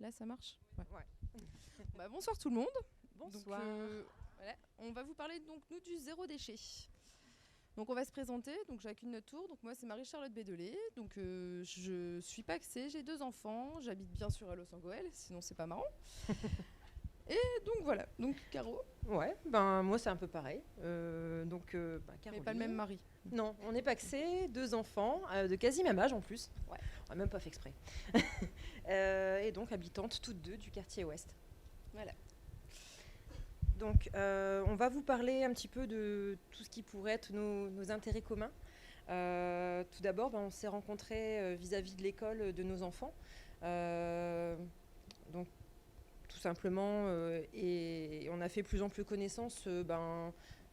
Là, ça marche ? Ouais. Ouais. Bonsoir tout le monde. Bonsoir. Donc, voilà, on va vous parler donc nous du zéro déchet. Donc on va se présenter, donc chacune notre tour. Donc moi c'est Marie-Charlotte Bédelé, donc je suis pacsée, j'ai 2 enfants, j'habite bien sûr à Los Angeles, sinon c'est pas marrant. Et donc voilà, donc Caro. Ouais, moi c'est un peu pareil. Caroline. Mais pas le même mari. Non, on est pacsés, 2 enfants, de quasi même âge en plus. Ouais, on n'a même pas fait exprès. Et donc habitantes toutes deux du quartier ouest. Voilà. Donc on va vous parler un petit peu de tout ce qui pourrait être nos intérêts communs. Tout d'abord, on s'est rencontrés vis-à-vis de l'école de nos enfants. Donc tout simplement, et on a fait plus en plus connaissance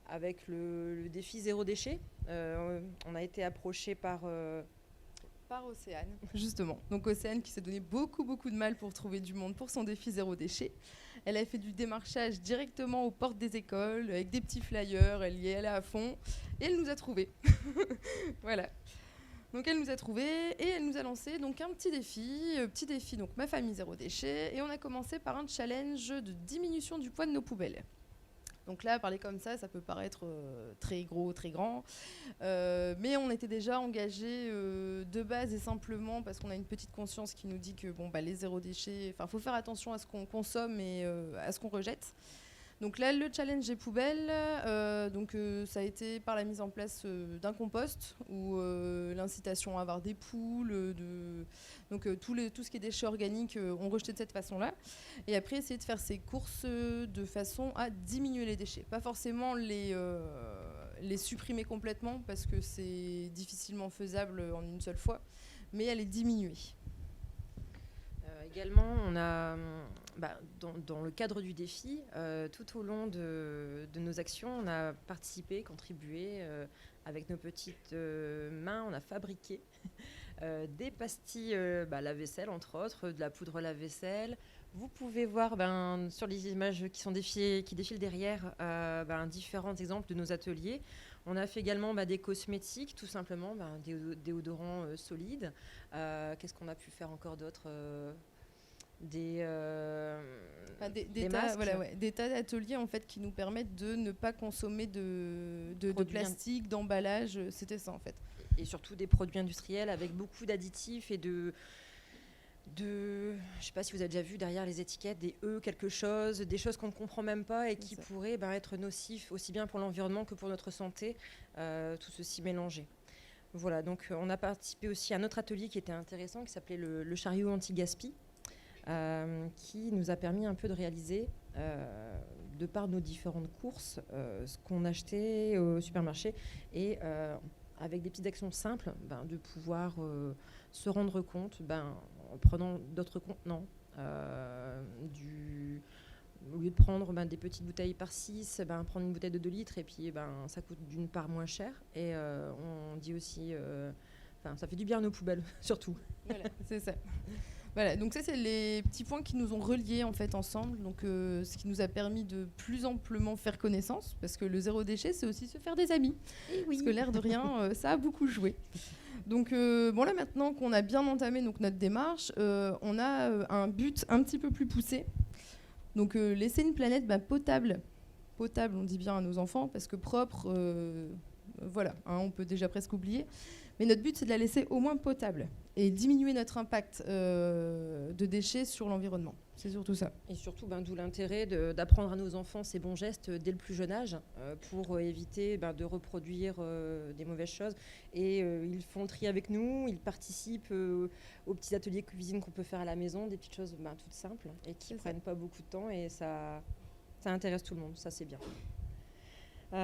avec le défi zéro déchet. On a été approché par Océane, justement. Donc Océane qui s'est donné beaucoup de mal pour trouver du monde pour son défi zéro déchet. Elle a fait du démarchage directement aux portes des écoles, avec des petits flyers, elle y est allée à fond, et elle nous a trouvés. Voilà. Donc elle nous a trouvés et elle nous a lancé donc un petit défi, donc ma famille zéro déchet, et on a commencé par un challenge de diminution du poids de nos poubelles. Donc là, parler comme ça peut paraître très gros, très grand, mais on était déjà engagés de base et simplement parce qu'on a une petite conscience qui nous dit que les zéro déchets, faut faire attention à ce qu'on consomme et à ce qu'on rejette. Donc là, le challenge des poubelles, ça a été par la mise en place d'un compost ou l'incitation à avoir des poules, tout ce qui est déchets organiques, on rejetait de cette façon-là. Et après, essayer de faire ces courses de façon à diminuer les déchets. Pas forcément les supprimer complètement parce que c'est difficilement faisable en une seule fois, mais à les diminuer. Également, on a, dans le cadre du défi, tout au long de nos actions, on a participé, contribué avec nos petites mains, on a fabriqué des pastilles lave-vaisselle, entre autres, de la poudre lave-vaisselle. Vous pouvez voir sur les images qui défilent derrière différents exemples de nos ateliers. On a fait également des cosmétiques, tout simplement, des déodorants solides. Qu'est-ce qu'on a pu faire encore d'autre des masques. Des tas d'ateliers en fait qui nous permettent de ne pas consommer de plastique, d'emballage, c'était ça en fait. Et surtout des produits industriels avec beaucoup d'additifs et je sais pas si vous avez déjà vu derrière les étiquettes des quelque chose, des choses qu'on ne comprend même pas et qui pourraient être nocifs aussi bien pour l'environnement que pour notre santé, tout ceci mélangé. Voilà, donc on a participé aussi à un autre atelier qui était intéressant qui s'appelait le chariot anti-gaspi. Qui nous a permis un peu de réaliser, de par nos différentes courses, ce qu'on achetait au supermarché et avec des petites actions simples, de pouvoir se rendre compte, en prenant d'autres contenants, au lieu de prendre des petites bouteilles par 6, prendre une bouteille de 2 litres et puis ça coûte d'une part moins cher et on dit aussi, ça fait du bien à nos poubelles surtout. Voilà, c'est ça. Voilà, donc ça c'est les petits points qui nous ont reliés en fait ensemble, donc ce qui nous a permis de plus amplement faire connaissance, parce que le zéro déchet c'est aussi se faire des amis, parce que l'air de rien ça a beaucoup joué. Donc là maintenant qu'on a bien entamé donc, notre démarche, on a un but un petit peu plus poussé, donc laisser une planète potable on dit bien à nos enfants, parce que propre, on peut déjà presque oublier. Mais notre but, c'est de la laisser au moins potable et diminuer notre impact de déchets sur l'environnement. C'est surtout ça. Et surtout, d'où l'intérêt d'apprendre à nos enfants ces bons gestes dès le plus jeune âge pour éviter de reproduire des mauvaises choses. Et ils font le tri avec nous, ils participent aux petits ateliers cuisine qu'on peut faire à la maison, des petites choses toutes simples et qui ne prennent pas beaucoup de temps. Et ça intéresse tout le monde, ça c'est bien. On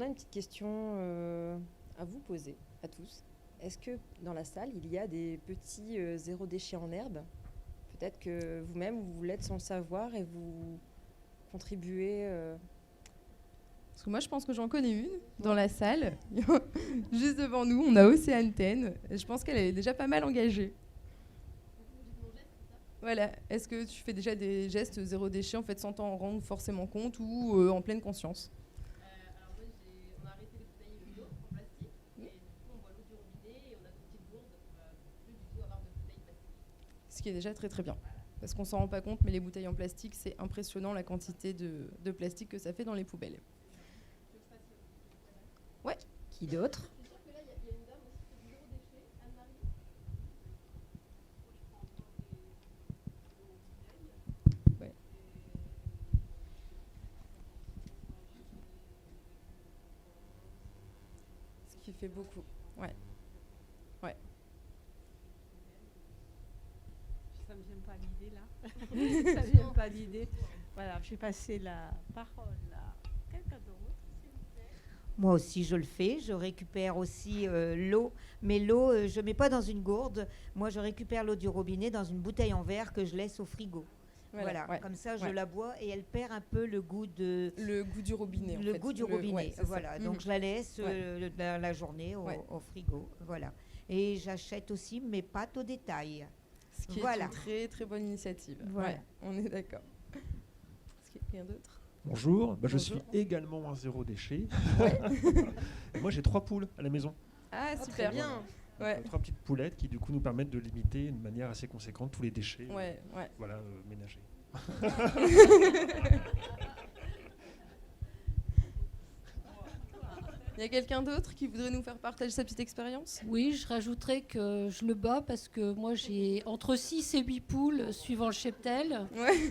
a une petite question à vous poser, à tous. Est-ce que dans la salle, il y a des petits zéro déchet en herbe ? Peut-être que vous-même, vous l'êtes sans le savoir et vous contribuez... Parce que moi, je pense que j'en connais une dans la salle. Juste devant nous, on a Océane Ten. Je pense qu'elle est déjà pas mal engagée. Voilà. Est-ce que tu fais déjà des gestes zéro déchet en fait, sans t'en rendre forcément compte ou en pleine conscience ? On a arrêté les bouteilles d'eau en plastique et du coup on boit l'eau du robinet et on a des petites gourdes pour plus du tout avoir de bouteilles plastiques. qui est déjà très très bien. Parce qu'on s'en rend pas compte, mais les bouteilles en plastique, c'est impressionnant la quantité de plastique que ça fait dans les poubelles. Ouais. Qui d'autre? C'est sûr que là, il y a une dame aussi qui fait du zéro déchet, Anne-Marie. Ouais. Ce qui fait beaucoup. Ouais. Ouais. Ça me vient pas l'idée là. Ça me vient pas l'idée. Voilà, je vais passer la parole à quelqu'un d'autre, s'il vous plaît. Moi aussi, je le fais. Je récupère aussi l'eau. Mais l'eau, je ne mets pas dans une gourde. Moi, je récupère l'eau du robinet dans une bouteille en verre que je laisse au frigo. Voilà. Ouais. Comme ça, je Ouais. la bois et elle perd un peu le goût de... Le goût du robinet. Le goût du robinet, ouais, c'est voilà. ça. Donc je la laisse Ouais. la journée Ouais. au frigo, voilà. Et j'achète aussi mes pâtes au détail. Ce qui est Voilà. une très très bonne initiative. Voilà. Ouais, on est d'accord. Est-ce qu'il y a quelqu'un d'autre? Bonjour, je Bonjour. suis également un zéro déchet. Ouais. Et moi j'ai 3 poules à la maison. Ah, Oh, super. très bien. Ouais. 3 petites poulettes qui du coup nous permettent de limiter de manière assez conséquente tous les déchets Ouais. voilà, ménagers. Il y a quelqu'un d'autre qui voudrait nous faire partager sa petite expérience? Oui, je rajouterais que je le bats parce que moi j'ai entre 6 et 8 poules suivant le cheptel. Ouais.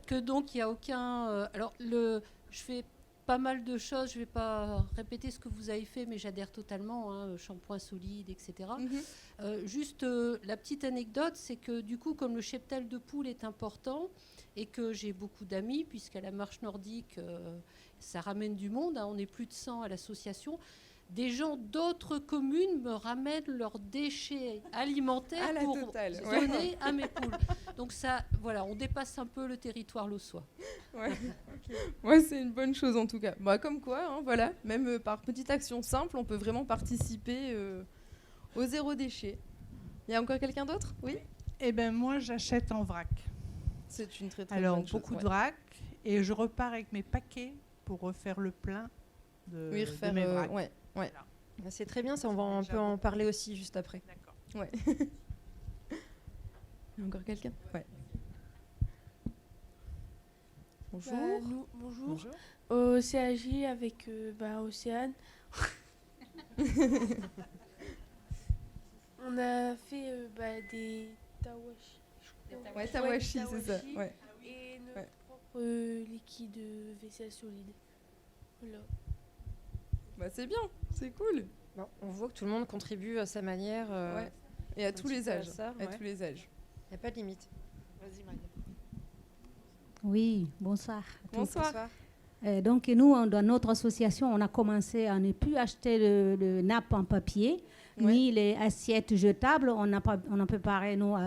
Que donc il n'y a aucun. Je fais pas mal de choses, je ne vais pas répéter ce que vous avez fait, mais j'adhère totalement, hein, shampoing solide, etc. Juste la petite anecdote, c'est que du coup, comme le cheptel de poule est important et que j'ai beaucoup d'amis, puisqu'à la marche nordique, ça ramène du monde, hein, on est plus de 100 à l'association. Des gens d'autres communes me ramènent leurs déchets alimentaires À la pour totale, donner à mes poules. Donc ça, voilà, on dépasse un peu le territoire lossois. Ouais, c'est une bonne chose en tout cas. Bah, comme quoi, hein, voilà, même par petite action simple, on peut vraiment participer au zéro déchet. Il y a encore quelqu'un d'autre? Oui. Eh bien, moi, j'achète en vrac. C'est une très très Alors, bonne chose. beaucoup ouais. de vrac. Et je repars avec mes paquets pour refaire le plein de, Oui, de refaire. mes vracs. Ouais. Bah, c'est très bien, ça, on va un peu en parler aussi juste après. D'accord. Il y a encore quelqu'un? Ouais. Bonjour. Bonjour. Bonjour. Au CAJ avec Océane. On a fait des tawashi. Ouais, tawashi, des c'est ça. tawashi Ouais. Et notre Ouais. propre liquide vaisselle solide. Voilà. Bah, c'est bien, c'est cool. Bon, on voit que tout le monde contribue à sa manière. Ouais. Et à un tous petit les peu à âges. ça, À ouais. tous les âges. Il n'y a pas de limite. Vas-y, Maria. Oui, bonsoir. à tous. Bonsoir. Donc nous, dans notre association, on a commencé à ne plus acheter le nappe en papier, Ouais. ni les assiettes jetables. On a préparé nos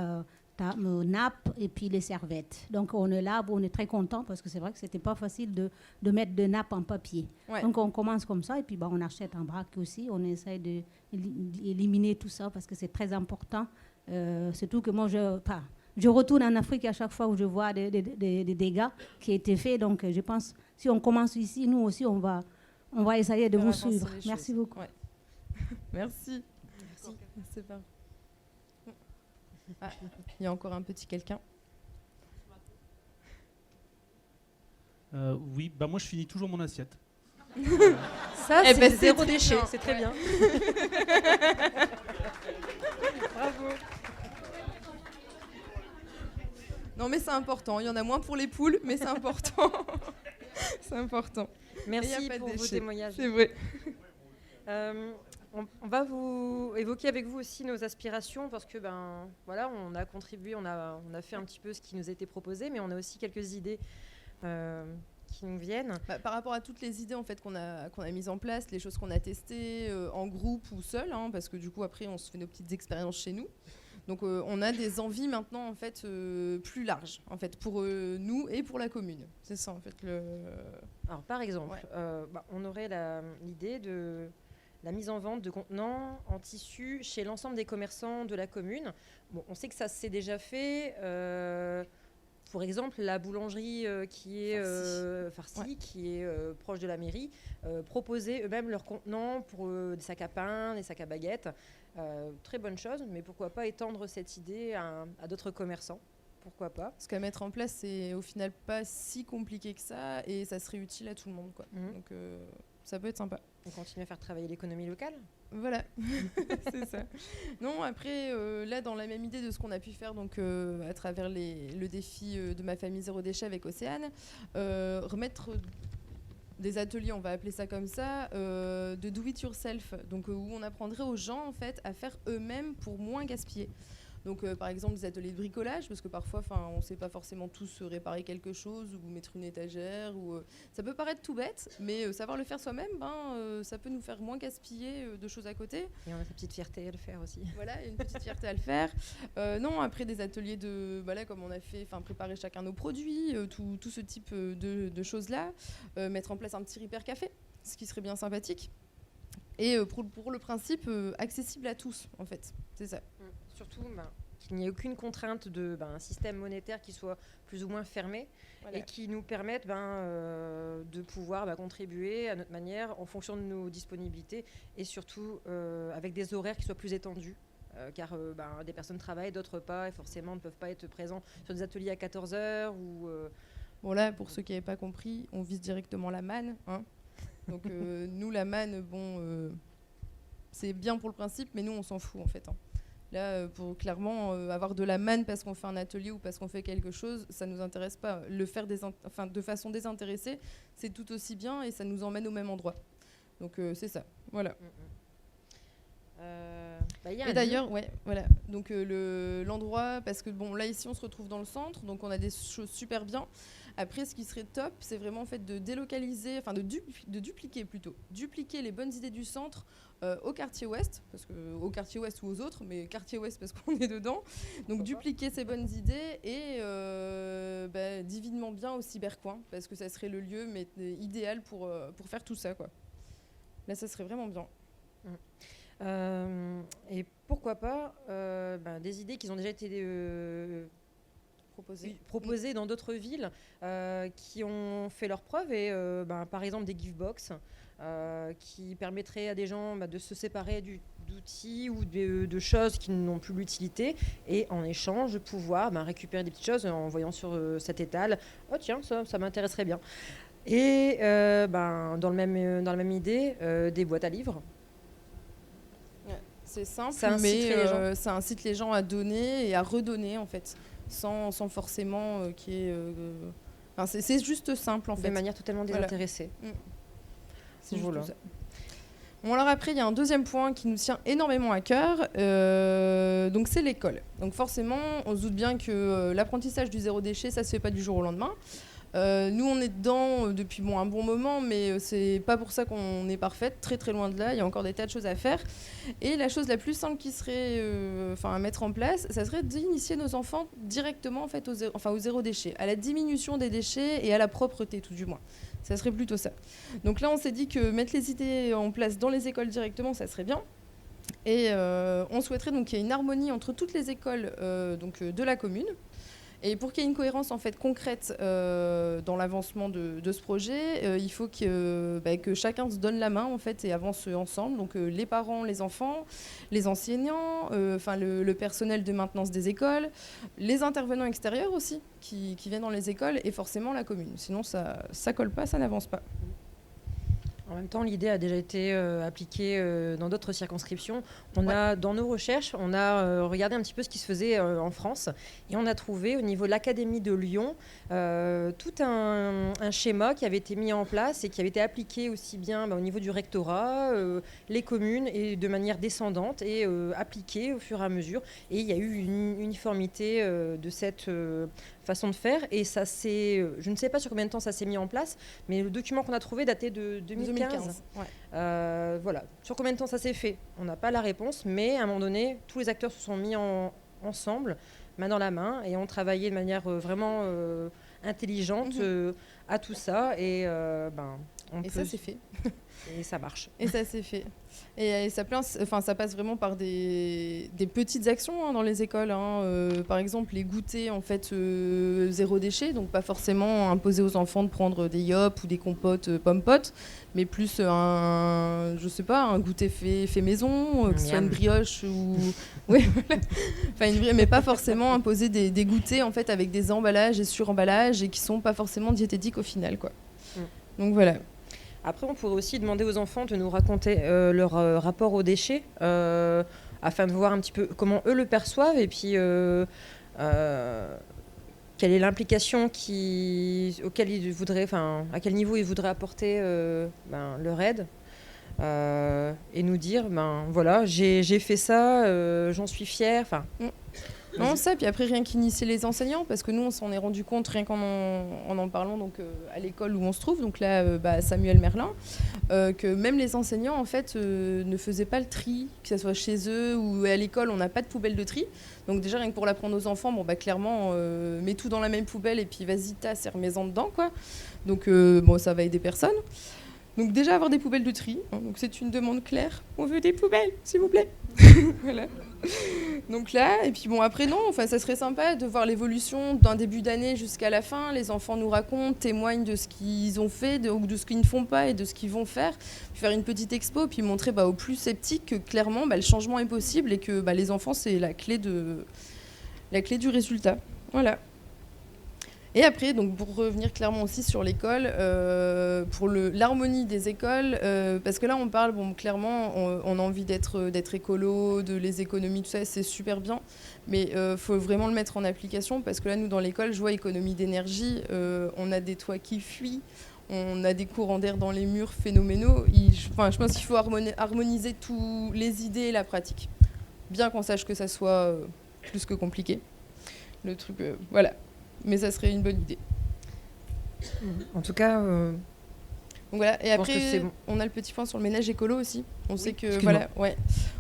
nappes et puis les serviettes. Donc on est là, on est très content parce que c'est vrai que c'était pas facile de mettre des nappes en papier. Ouais. Donc on commence comme ça et puis on achète en vrac aussi. On essaie d'éliminer tout ça parce que c'est très important. Surtout que moi, je retourne en Afrique à chaque fois où je vois des dégâts qui ont été faits. Donc, je pense, si on commence ici, nous aussi, on va essayer de Faire vous avancer suivre. les Merci choses. beaucoup. Ouais. Merci. C'est pas. Ah, il y a encore un petit quelqu'un. Oui, bah moi je finis toujours mon assiette. Ça, Eh c'est ben, c'est zéro très déchet, bien. c'est très bien. Bravo. Non, mais c'est important. Il y en a moins pour les poules, mais c'est important. C'est important. Et Merci y a pas de pour vos déchets. témoignages. C'est vrai. On va vous évoquer avec vous aussi nos aspirations parce que voilà, on a contribué, on a fait un petit peu ce qui nous a été proposé, mais on a aussi quelques idées qui nous viennent. Bah, par rapport à toutes les idées en fait qu'on a mises en place, les choses qu'on a testées en groupe ou seul, hein, parce que du coup après on se fait nos petites expériences chez nous. Donc on a des envies maintenant en fait plus larges en fait pour nous et pour la commune. C'est ça en fait Alors par exemple, Ouais. on aurait l'idée de la mise en vente de contenants en tissu chez l'ensemble des commerçants de la commune. Bon, on sait que ça s'est déjà fait. Pour exemple, la boulangerie qui est farcie, qui est proche de la mairie, proposer eux-mêmes leurs contenants pour des sacs à pain, des sacs à baguettes. Très bonne chose, mais pourquoi pas étendre cette idée à d'autres commerçants? Pourquoi pas? Ce qu'à mettre en place, c'est au final pas si compliqué que ça et ça serait utile à tout le monde, quoi. Donc ça peut être sympa. On continue à faire travailler l'économie locale. Voilà, c'est ça. Non, après, là, dans la même idée de ce qu'on a pu faire donc, à travers le défi de ma famille zéro déchet avec Océane, remettre des ateliers, on va appeler ça comme ça, de do it yourself, donc où on apprendrait aux gens en fait à faire eux-mêmes pour moins gaspiller. Donc par exemple des ateliers de bricolage, parce que parfois on ne sait pas forcément tous réparer quelque chose ou mettre une étagère, ou ça peut paraître tout bête, mais savoir le faire soi-même, ça peut nous faire moins gaspiller de choses à côté. Et on a sa petite fierté à le faire aussi. Voilà, une petite fierté à le faire. Non, après des ateliers de, comme on a fait, préparer chacun nos produits, tout ce type de choses-là, mettre en place un petit repair café, ce qui serait bien sympathique. Et pour le principe accessible à tous, en fait, c'est ça. Surtout qu'il n'y ait aucune contrainte un système monétaire qui soit plus ou moins fermé, voilà, et qui nous permette de pouvoir contribuer à notre manière en fonction de nos disponibilités et surtout avec des horaires qui soient plus étendus. Car des personnes travaillent, d'autres pas, et forcément ne peuvent pas être présents sur des ateliers à 14h. Bon là, pour ceux qui n'avaient pas compris, on vise directement la manne. Hein. Donc nous, la manne, c'est bien pour le principe, mais nous, on s'en fout en fait. Hein. Là, pour clairement avoir de la manne parce qu'on fait un atelier ou parce qu'on fait quelque chose, ça ne nous intéresse pas. Le faire de façon désintéressée, c'est tout aussi bien et ça nous emmène au même endroit. Donc c'est ça, voilà. Et d'ailleurs, voilà. Donc l'endroit, parce que là ici on se retrouve dans le centre, donc on a des choses super bien. Après, ce qui serait top, c'est vraiment en fait de délocaliser, dupliquer les bonnes idées du centre au quartier ouest, parce que au quartier ouest ou aux autres, mais quartier ouest parce qu'on est dedans. Donc dupliquer ces bonnes idées et divinement bien au cybercoin, parce que ça serait le lieu idéal pour faire tout ça, quoi. Là, ça serait vraiment bien. Et pourquoi pas des idées qui ont déjà été proposées dans d'autres villes qui ont fait leurs preuves et par exemple des gift box qui permettraient à des gens de se séparer d'outils ou de choses qui n'ont plus l'utilité et en échange de pouvoir récupérer des petites choses en voyant sur cet étal, oh tiens, ça m'intéresserait bien. Et dans la même idée, des boîtes à livres. C'est simple, mais ça incite les gens à donner et à redonner en fait, sans forcément qu'il y ait... c'est juste simple en fait. De manière totalement désintéressée. Voilà. C'est juste ça. Bon, alors après, il y a un deuxième point qui nous tient énormément à cœur, donc c'est l'école. Donc forcément, on se doute bien que l'apprentissage du zéro déchet, ça se fait pas du jour au lendemain. Nous, on est dedans depuis un bon moment, mais c'est pas pour ça qu'on est parfaite, très très loin de là. Il y a encore des tas de choses à faire. Et la chose la plus simple qui serait à mettre en place, ça serait d'initier nos enfants directement en fait, au zéro déchet, à la diminution des déchets et à la propreté tout du moins. Ça serait plutôt ça. Donc là, on s'est dit que mettre les idées en place dans les écoles directement, ça serait bien. Et on souhaiterait donc qu'il y ait une harmonie entre toutes les écoles de la commune. Et pour qu'il y ait une cohérence en fait concrète dans l'avancement de ce projet, il faut que chacun se donne la main en fait et avance ensemble. Donc les parents, les enfants, les enseignants, le personnel de maintenance des écoles, les intervenants extérieurs aussi qui viennent dans les écoles et forcément la commune. Sinon ça colle pas, ça n'avance pas. En même temps, l'idée a déjà été appliquée dans d'autres circonscriptions. Dans nos recherches, on a regardé un petit peu ce qui se faisait en France et on a trouvé au niveau de l'Académie de Lyon tout un schéma qui avait été mis en place et qui avait été appliqué aussi bien au niveau du rectorat, les communes et de manière descendante et appliqué au fur et à mesure. Et il y a eu une uniformité de cette façon de faire et ça je ne sais pas sur combien de temps ça s'est mis en place, mais le document qu'on a trouvé datait de 2015. Voilà. Sur combien de temps ça s'est fait, on n'a pas la réponse, mais à un moment donné, tous les acteurs se sont mis ensemble, main dans la main, et ont travaillé de manière vraiment intelligente à tout ça. Et Et ça, c'est fait. Et ça marche. Et ça, c'est fait. Et ça passe vraiment par des petites actions dans les écoles. Par exemple, les goûters en fait, zéro déchet, donc pas forcément imposer aux enfants de prendre des yop ou des compotes pommes-potes, mais plus un goûter fait maison, que ce soit une brioche ou... Oui, voilà. Enfin, mais pas forcément imposer des goûters en fait, avec des emballages et sur-emballages et qui sont pas forcément diététiques au final, quoi. Donc voilà. Après, on pourrait aussi demander aux enfants de nous raconter leur rapport aux déchets, afin de voir un petit peu comment eux le perçoivent et puis quelle est l'implication auquel ils voudraient, enfin, à quel niveau ils voudraient apporter leur aide, et nous dire, voilà, j'ai fait ça, j'en suis fière, enfin. Non, ça, puis après, rien qu'initier les enseignants, parce que nous, on s'en est rendu compte rien qu'en en parlant donc, à l'école où on se trouve, donc là, Samuel Merlin, que même les enseignants, en fait, ne faisaient pas le tri, que ce soit chez eux ou à l'école, on n'a pas de poubelle de tri. Donc déjà, rien que pour l'apprendre aux enfants, clairement, mets tout dans la même poubelle et puis vas-y, tasse et remets-en dedans, quoi. Donc, ça va aider personne. Donc déjà, avoir des poubelles de tri, donc c'est une demande claire. On veut des poubelles, s'il vous plaît. Voilà. Donc là, et puis après ça serait sympa de voir l'évolution d'un début d'année jusqu'à la fin. Les enfants nous racontent, témoignent de ce qu'ils ont fait, ou de ce qu'ils ne font pas et de ce qu'ils vont faire. Puis faire une petite expo, puis montrer aux plus sceptiques que clairement le changement est possible et que les enfants c'est la clé du résultat. Voilà. Et après, donc pour revenir clairement aussi sur l'école, pour l'harmonie des écoles, parce que là on parle, clairement on a envie d'être écolo, de les économies, tout ça, c'est super bien, mais faut vraiment le mettre en application, parce que là nous dans l'école, je vois économie d'énergie, on a des toits qui fuient, on a des courants d'air dans les murs phénoménaux, je pense qu'il faut harmoniser tous les idées et la pratique, bien qu'on sache que ça soit plus que compliqué, le truc, voilà. Mais ça serait une bonne idée. En tout cas, donc voilà. Et après, bon. on a le petit point sur le ménage écolo aussi. On sait que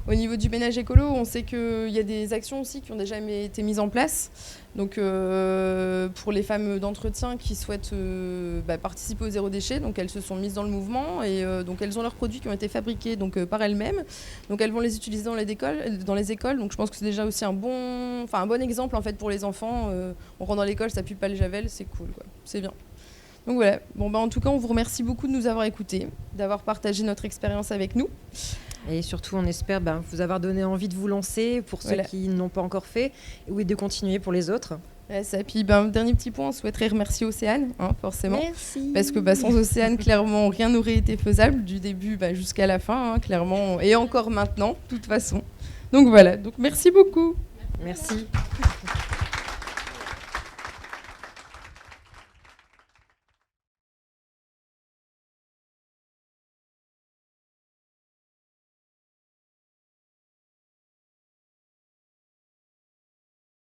au niveau du ménage écolo, on sait qu'il y a des actions aussi qui ont déjà été mises en place. Donc pour les femmes d'entretien qui souhaitent participer au zéro déchet, donc elles se sont mises dans le mouvement et donc elles ont leurs produits qui ont été fabriqués donc par elles-mêmes. Donc elles vont les utiliser dans les écoles. Donc je pense que c'est déjà aussi un bon exemple en fait pour les enfants. On rentre dans l'école, ça pue pas le javel, c'est cool, quoi. C'est bien. Donc voilà. En tout cas, on vous remercie beaucoup de nous avoir écoutés, d'avoir partagé notre expérience avec nous. Et surtout, on espère vous avoir donné envie de vous lancer pour ceux qui n'ont pas encore fait, et de continuer pour les autres. Ça, puis dernier petit point, on souhaiterait remercier Océane, forcément. Merci. Parce que sans Océane, clairement, rien n'aurait été faisable du début jusqu'à la fin, clairement, et encore maintenant, de toute façon. Donc voilà, donc merci beaucoup. Merci.